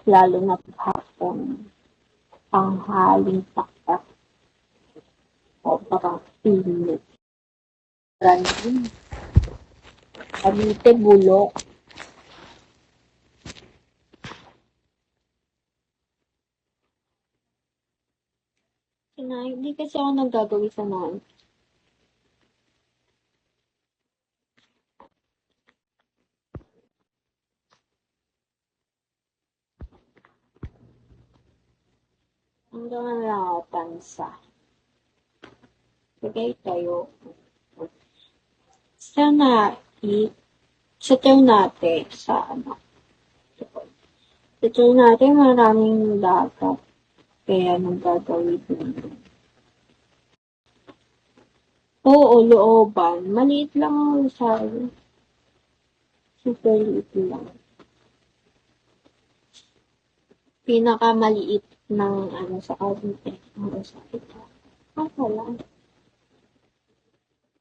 lalo na hapon, tanghaling taktak, o parang pilit. Random. Cavite, Bulok. Hindi kasi ako naggagawi sa noon. Hanggang na lang ako tansa. Bigay tayo. Sana sa term natin, sa term natin maraming dagat. Kaya nang gagawin dito. Oo, looban. Maliit lang ang Rosario. Super liit lang. Pinakamaliit ng sa Cavite. Ang Rosario. Wala.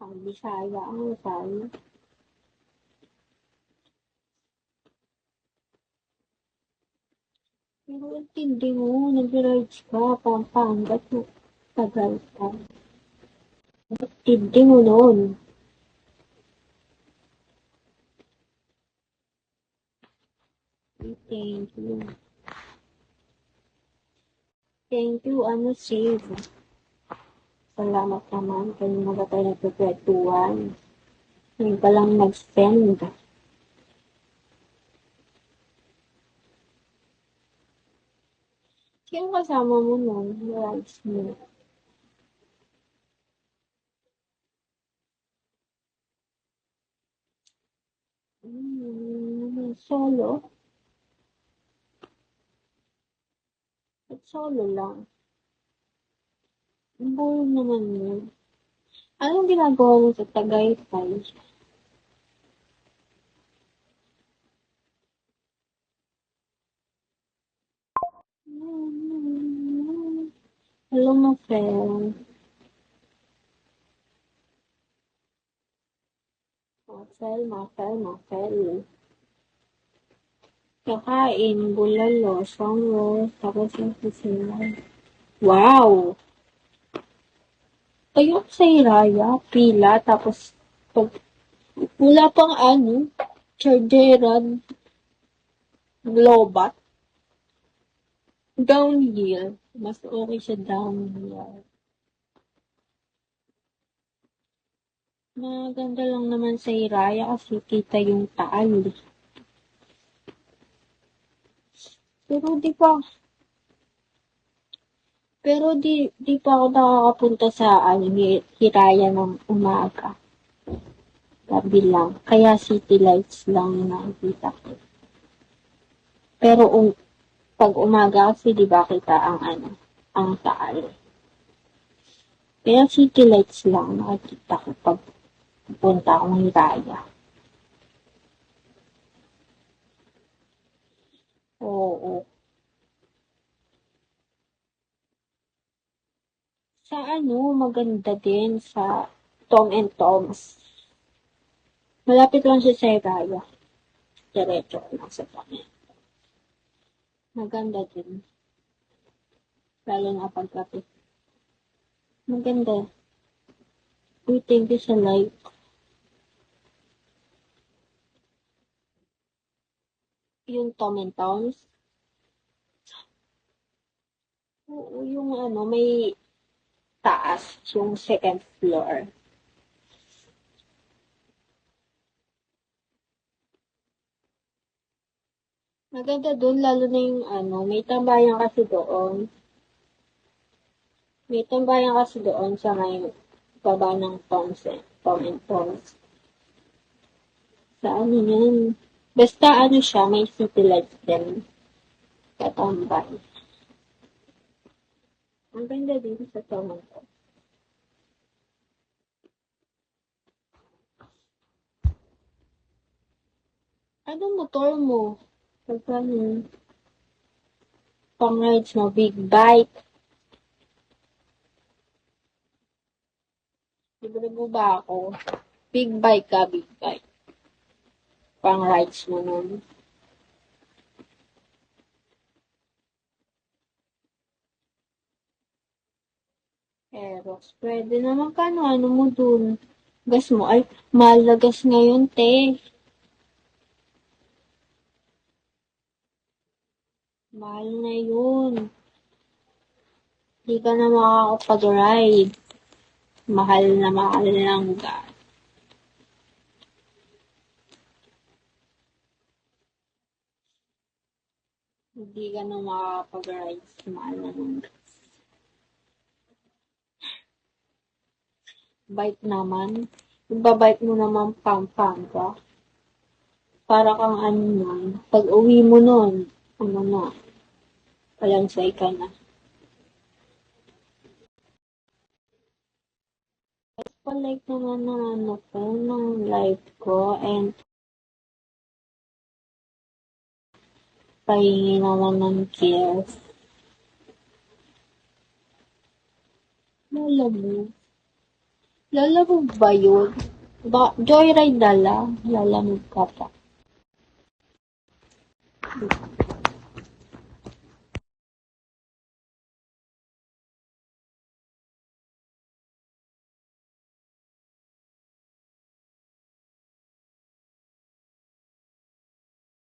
Ang Bisaya ang Rosario. Pero intindi mo, nag-rides ka, Pampanga, tagal ka. Intindi mo noon. Thank you. Thank you, save. Salamat naman, kanina ba tayo nagpapwetuhan. Ngayon pa lang nag-send. Sino kasama mo nun? Rides mo. Solo? At solo lang. Boring naman yun. Anong ginagawa mo sa Tagaytay? Hello, my friend. Mafel. Kakain, bulalo, songro, tapos yung kusinay. Wow! Tayo sa Hiraya, pila, tapos pag wala pang chargeran, lobat, downhill. Mas okay siya downhill. Maganda lang naman sa Hiraya kasi kita yung taal. Pero di pa ako nakakapunta sa Hiraya ng umaga. Gabi lang. Kaya city lights lang yung nakikita ko. Pero pag umaga kasi di ba kita ang taal. Kaya city lights lang nakikita ko pag pupunta akong Hiraya. Oo. Sa maganda din sa Tom and Tom's. Malapit lang siya sa Hiraya. Diretso lang sa Tom. Maganda din. Lalo na pagkapi. Maganda. Uy, thank you sa like. Yung Tom and Tom's. Oo, yung may taas, yung second floor. Maganda doon, lalo na yung may tambayan kasi doon. May tambayan kasi doon sa may baba ng Tom and Tom's. Sa yun? Basta siya, may city lights din. Katambay. Ang ganda din sa Tom and Tom's. Anong motor mo? Pang-rides mo, big bike. Libre mo ba ako? Big bike ka, big bike. Pang-rides mo nun. Eros. Pwede naman ka, ano mo dun? Gas mo. Ay, mahal na gas ngayon, te. Mahal na yun. Hindi ka na makakapag-ride. Mahal lang gas. Hindi ka na makakapag-ride. Mahal na ng gas. Bike naman. Ibabike mo naman Pampanga. Para kang ano nun. Pag uwi mo nun, ano na, palansay ka na. Pa-like naman ng ano ko, ng life ko, and pahingi naman ng kiss. Lalamove. Lalamove ba yun? Joyride na lang. Lalamove ka pa.